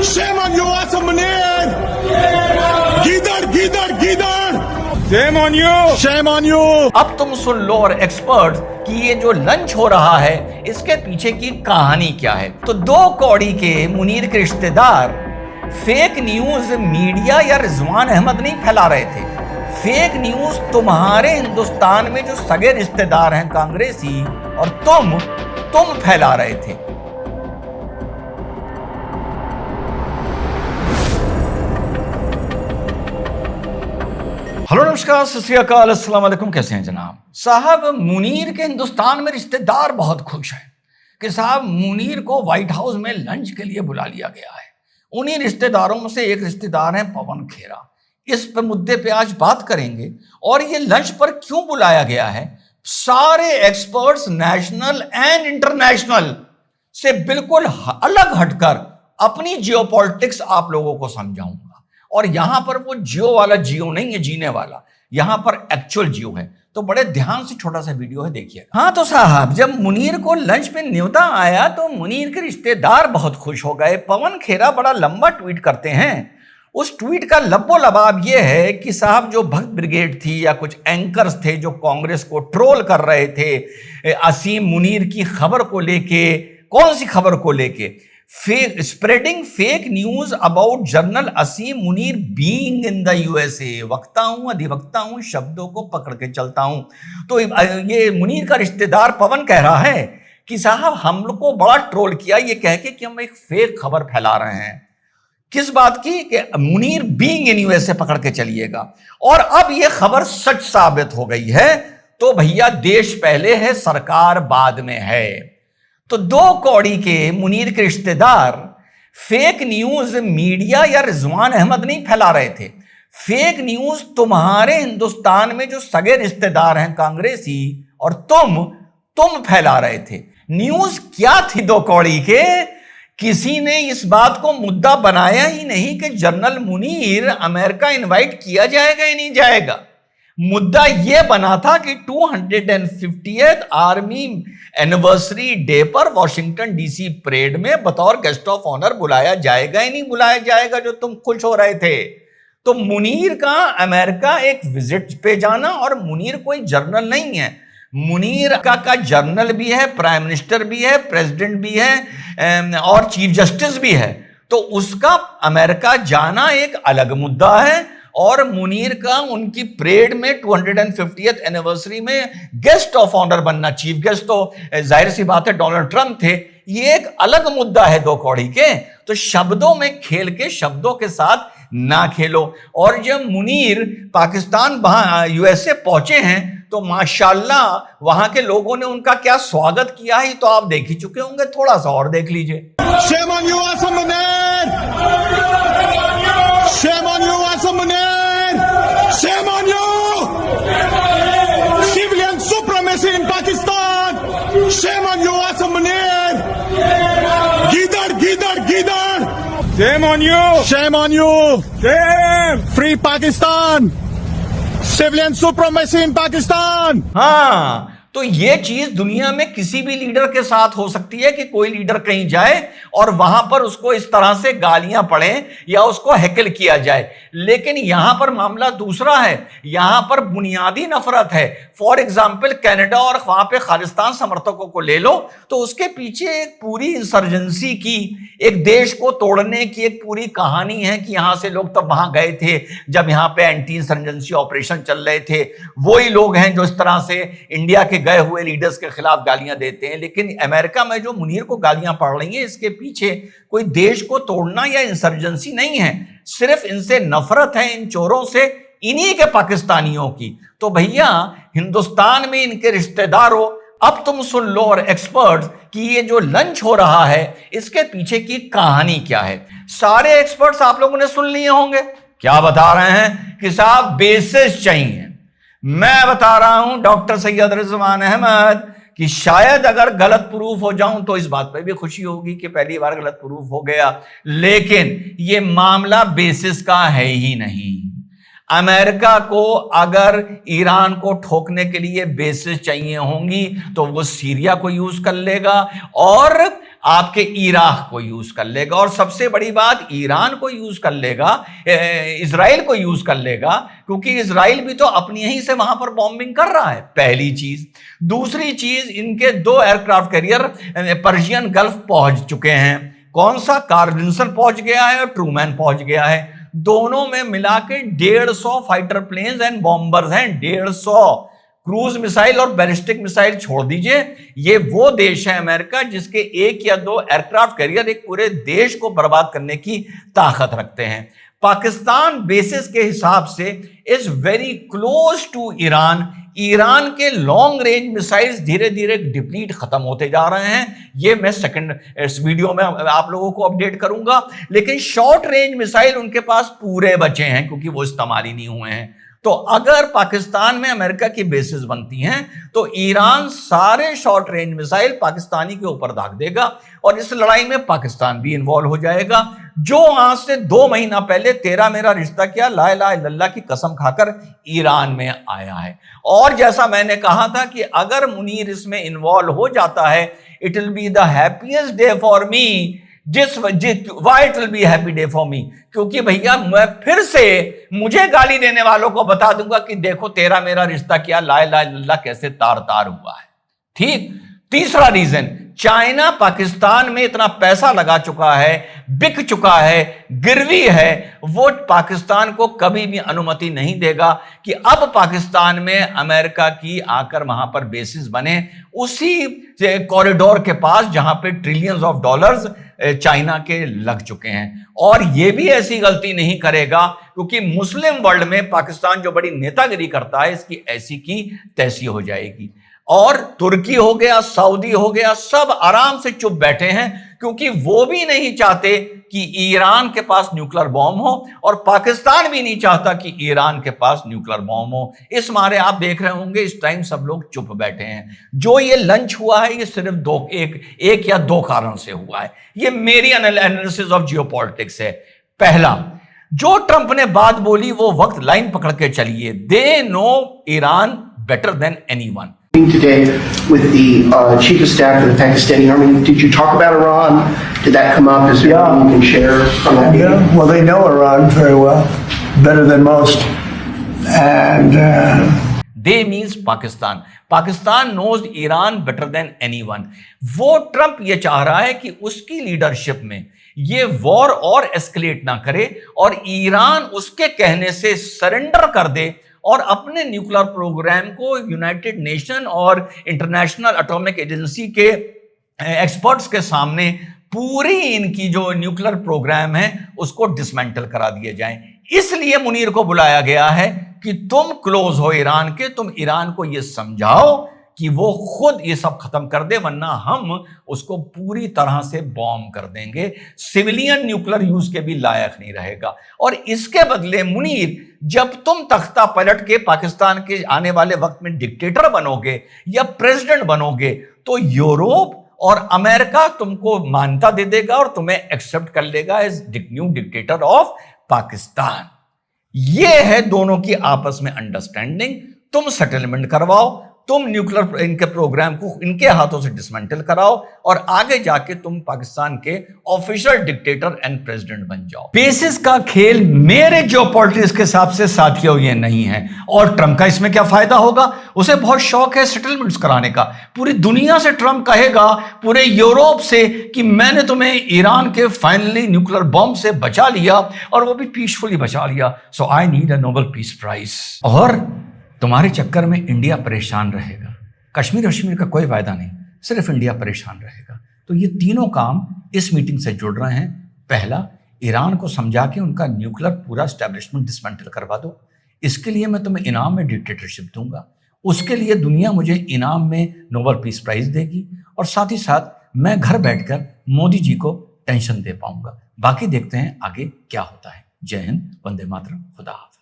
Shame on you, Asim Munir! Gidar, gidar, gidar! Shame on you! Shame on you! अब तुम सुन लो और expert कि ये जो लंच हो रहा है इसके पीछे की कहानी क्या है। तो 2 कौड़ी के मुनीर के रिश्तेदार फेक न्यूज मीडिया या रिजवान अहमद नहीं फैला रहे थे। फेक न्यूज तुम्हारे हिंदुस्तान में जो सगे रिश्तेदार हैं कांग्रेसी और तुम फैला रहे थे। हेलो नमस्कार, सत श्री अकाल, अस्सलाम वालेकुम। कैसे हैं जनाब? साहब, मुनीर के हिंदुस्तान में रिश्तेदार बहुत खुश हैं कि साहब मुनीर को व्हाइट हाउस में लंच के लिए बुला लिया गया है। उन्हीं रिश्तेदारों में से एक रिश्तेदार हैं पवन खेरा। इस पे मुद्दे पे आज बात करेंगे और ये लंच पर क्यों बुलाया गया है। सारे एक्सपर्ट्स नेशनल एंड इंटरनेशनल से बिल्कुल अलग हटकर अपनी जियोपॉलिटिक्स आप लोगों को समझाऊंगा। और यहां पर वो जियो वाला जियो नहीं है, जीने वाला, यहां पर एक्चुअल जियो है। तो बड़े ध्यान से छोटा सा वीडियो है, देखिए। हाँ तो साहब, जब मुनीर को लंच पे न्योता आया तो मुनीर के रिश्तेदार बहुत खुश हो गए। पवन खेरा बड़ा लंबा ट्वीट करते हैं। उस ट्वीट का लब्बो लबाब ये है कि साहब जो भक्त ब्रिगेड थी या कुछ एंकर्स थे जो कांग्रेस को ट्रोल कर रहे थे असीम मुनीर की खबर को लेके, कौन सी खबर को लेके, spreading fake news about general Asim Munir being in the USA. वक्ता हूं, अधिवक्ता हूं, शब्दों को पकड़ के चलता हूं। तो ये मुनीर का रिश्तेदार पवन कह रहा है कि साहब हम लोग को बड़ा ट्रोल किया ये कह के कि हम एक फेक खबर फैला रहे हैं। किस बात की? कि मुनीर बीइंग इन यूएसए पकड़ के चलिएगा। और अब ये खबर सच साबित हो गई है। तो भैया, देश पहले है, सरकार बाद में है। तो 2 कौड़ी के मुनीर के रिश्तेदार फेक न्यूज मीडिया या रिजवान अहमद नहीं फैला रहे थे। फेक न्यूज तुम्हारे हिंदुस्तान में जो सगे रिश्तेदार हैं कांग्रेसी और तुम फैला रहे थे। न्यूज क्या थी 2 कौड़ी के? किसी ने इस बात को मुद्दा बनाया ही नहीं कि जनरल मुनीर अमेरिका इनवाइट किया जाएगा या नहीं जाएगा। मुद्दा यह बना था कि 250th आर्मी एनिवर्सरी डे पर वॉशिंगटन डीसी परेड में बतौर गेस्ट ऑफ ऑनर बुलाया जाएगा या नहीं बुलाया जाएगा, जो तुम खुश हो रहे थे। तो मुनीर का अमेरिका एक विजिट पे जाना, और मुनीर कोई जर्नल नहीं है। मुनीर का जर्नल भी है, प्राइम मिनिस्टर भी है, प्रेसिडेंट भी है और चीफ जस्टिस भी है। तो उसका अमेरिका जाना एक अलग मुद्दा है। और मुनीर का उनकी परेड में 250th एनिवर्सरी में गेस्ट ऑफ ऑनर बनना, चीफ गेस्ट तो जाहिर सी बात है डोनाल्ड ट्रंप थे, ये एक अलग मुद्दा है 2 कौड़ी के। तो शब्दों में खेल के शब्दों के साथ ना खेलो। और जब मुनीर पाकिस्तान यूएसए पहुंचे हैं तो माशाल्लाह वहां के लोगों ने उनका क्या स्वागत किया है तो आप देख ही चुके होंगे। थोड़ा सा और देख लीजिए। Shame on you, Asim Munir! Shame on you, Asim Munir! Shame on you! Civilian supremacy in Pakistan! Shame on you, Asim Munir! Gidar, gidar, gidar! Shame on you! Shame on you! Shame! Free Pakistan! Civilian supremacy in Pakistan! हाँ, तो ये चीज दुनिया में किसी भी leader के साथ हो सकती है कि कोई लीडर कहीं जाए और वहां पर उसको इस तरह से गालियां पड़े या उसको हैकल किया जाए। लेकिन यहां पर मामला दूसरा है। यहां पर बुनियादी नफरत है। फॉर एग्जाम्पल, कनाडा और वहां पे खालिस्तान समर्थकों को ले लो, तो उसके पीछे एक पूरी इंसर्जेंसी की, एक देश को तोड़ने की एक पूरी कहानी है कि यहां से लोग तब वहां गए थे जब यहां पे एंटी इंसर्जेंसी ऑपरेशन चल रहे थे। वही लोग हैं जो इस तरह से इंडिया के गए हुए लीडर्स के खिलाफ गालियां देते हैं। लेकिन अमेरिका में जो मुनीर को गालियां पड़ रही हैं, इसके पीछे कोई देश को तोड़ना या इंसर्जेंसी नहीं है, सिर्फ इनसे नफरत है, इन चोरों से, इन्हीं के पाकिस्तानियों की। तो भैया, हिंदुस्तान में इनके रिश्तेदारों, अब तुम सुन लो और एक्सपर्ट्स कि ये जो लंच हो रहा है इसके पीछे की कहानी क्या है। सारे एक्सपर्ट्स आप लोगों ने सुन लिए होंगे। क्या बता रहे हैं कि साहब बेसिस चाहिए। मैं बता रहा हूं डॉक्टर सैयद रिजवान अहमद कि शायद अगर गलत प्रूफ हो जाऊं तो इस बात पे भी खुशी होगी कि पहली बार गलत प्रूफ हो गया। लेकिन ये मामला बेसिस का है ही नहीं। अमेरिका को अगर ईरान को ठोकने के लिए बेसिस चाहिए होंगी तो वो सीरिया को यूज कर लेगा, और आपके इराक को यूज कर लेगा, और सबसे बड़ी बात ईरान को यूज कर लेगा, इजराइल को यूज कर लेगा, क्योंकि इजराइल भी तो अपनी यहीं से वहां पर बॉम्बिंग कर रहा है, पहली चीज। दूसरी चीज, इनके 2 एयरक्राफ्ट कैरियर पर्शियन गल्फ पहुंच चुके हैं। कौन सा? कार्ल विल्सन पहुंच गया है और ट्रूमैन पहुंच गया है। दोनों में मिला के 150 फाइटर प्लेन्स एंड बॉम्बर्स हैं, 150। क्रूज मिसाइल और बैलिस्टिक मिसाइल छोड़ दीजिए, ये वो देश है अमेरिका जिसके 1 या 2 एयरक्राफ्ट कैरियर एक पूरे देश को बर्बाद करने की ताकत रखते हैं। पाकिस्तान बेसिस के हिसाब से is very close to Iran. Iran के लॉन्ग रेंज मिसाइल्स धीरे धीरे डिप्लीट खत्म होते जा रहे हैं, ये मैं सेकंड इस वीडियो में आप लोगों को अपडेट करूंगा। लेकिन शॉर्ट रेंज मिसाइल उनके पास पूरे बचे हैं, क्योंकि वो इस्तेमाल ही नहीं हुए हैं। तो अगर पाकिस्तान में अमेरिका की बेसिस बनती हैं तो ईरान सारे शॉर्ट रेंज मिसाइल पाकिस्तानी के ऊपर दाग देगा, और इस लड़ाई में पाकिस्तान भी इन्वॉल्व हो जाएगा। जो आज से 2 महीना पहले तेरा मेरा रिश्ता किया, ला इलाहा इल्लल्लाह की कसम खाकर ईरान में आया है। और जैसा मैंने कहा था कि अगर मुनीर इसमें इन्वॉल्व हो जाता है, it will be the happiest day for me. Why it will be happy day for me, क्योंकि भैया मैं फिर से मुझे गाली देने वालों को बता दूंगा कि देखो तेरा मेरा रिश्ता क्या, ला इलाहा इल्लल्लाह कैसे तार तार हुआ है। ठीक। तीसरा रीजन, चाइना पाकिस्तान में इतना पैसा लगा चुका है, बिक चुका है, गिरवी है, वो पाकिस्तान को कभी भी अनुमति नहीं देगा कि अब पाकिस्तान में अमेरिका की आकर वहां पर बेसिस बने, उसी कॉरिडोर के पास जहां पे ट्रिलियंस ऑफ डॉलर्स चाइना के लग चुके हैं। और ये भी ऐसी गलती नहीं करेगा, क्योंकि मुस्लिम वर्ल्ड में पाकिस्तान जो बड़ी नेतागिरी करता है, इसकी ऐसी की तैसी हो जाएगी। और तुर्की हो गया, सऊदी हो गया, सब आराम से चुप बैठे हैं, क्योंकि वो भी नहीं चाहते कि ईरान के पास न्यूक्लियर बॉम्ब हो, और पाकिस्तान भी नहीं चाहता कि ईरान के पास न्यूक्लियर बॉम्ब हो। इस मारे आप देख रहे होंगे इस टाइम सब लोग चुप बैठे हैं। जो ये लंच हुआ है, ये सिर्फ एक या दो कारण से हुआ है। ये मेरी एनालिसिस ऑफ जियोपॉलिटिक्स है। पहला, जो ट्रंप ने बात बोली वो वक्त लाइन पकड़ के चलिए, they know Iran better than anyone. Today with the Chief of Staff of the Pakistani Army, did you talk about Iran? Did that come up? Is there anything you can share from that meeting? Yeah, well, they know Iran very well, better than most, and They means Pakistan. Pakistan knows Iran better than anyone. वो Trump ये चाह रहा है कि उसकी leadership में ये war और एस्केलेट ना करे, और ईरान उसके कहने से सरेंडर कर दे और अपने न्यूक्लियर प्रोग्राम को यूनाइटेड नेशन और इंटरनेशनल एटॉमिक एजेंसी के एक्सपर्ट्स के सामने पूरी इनकी जो न्यूक्लियर प्रोग्राम है उसको डिसमेंटल करा दिए जाएं। इसलिए मुनीर को बुलाया गया है कि तुम क्लोज हो ईरान के, तुम ईरान को यह समझाओ कि वो खुद ये सब खत्म कर दे, वरना हम उसको पूरी तरह से बॉम्ब कर देंगे, सिविलियन न्यूक्लियर यूज के भी लायक नहीं रहेगा। और इसके बदले मुनीर, जब तुम तख्ता पलट के पाकिस्तान के आने वाले वक्त में डिक्टेटर बनोगे या प्रेसिडेंट बनोगे, तो यूरोप और अमेरिका तुमको मान्यता दे देगा और तुम्हें एक्सेप्ट कर लेगा as new dictator of Pakistan. यह है दोनों की आपस में अंडरस्टैंडिंग। तुम सेटलमेंट करवाओ, तुम न्यूक्लियर इनके प्रोग्राम को इनके हाथों से डिसमेंटल कराओ, और आगे जाके तुम पाकिस्तान के ऑफिशियल डिक्टेटर एंड प्रेसिडेंट बन जाओ। बेसिस का खेल मेरे जियोपॉलिटिक्स के हिसाब से साथियों ये नहीं है। और ट्रंप का इसमें क्या फायदा होगा? उसे बहुत शौक है सेटलमेंट्स कराने का। पूरी दुनिया से ट्रंप कहेगा, पूरे यूरोप से, कि मैंने तुम्हें ईरान के फाइनली न्यूक्लियर बॉम्ब से बचा लिया, और वो भी पीसफुली बचा लिया, so I need a Nobel peace prize. और तुम्हारे चक्कर में इंडिया परेशान रहेगा। कश्मीर का कोई फायदा नहीं, सिर्फ इंडिया परेशान रहेगा। तो ये तीनों काम इस मीटिंग से जुड़ रहे हैं। पहला, ईरान को समझा के उनका न्यूक्लियर पूरा एस्टेब्लिशमेंट डिसमेंटल करवा दो, इसके लिए मैं तुम्हें इनाम में डिक्टेटरशिप दूंगा, उसके लिए दुनिया मुझे इनाम में नोबेल पीस प्राइज देगी, और साथ ही साथ मैं घर बैठकर मोदी जी को टेंशन दे पाऊंगा। बाकी देखते हैं आगे क्या होता है। जय हिंद, वंदे मातरम, खुदा हाफिज।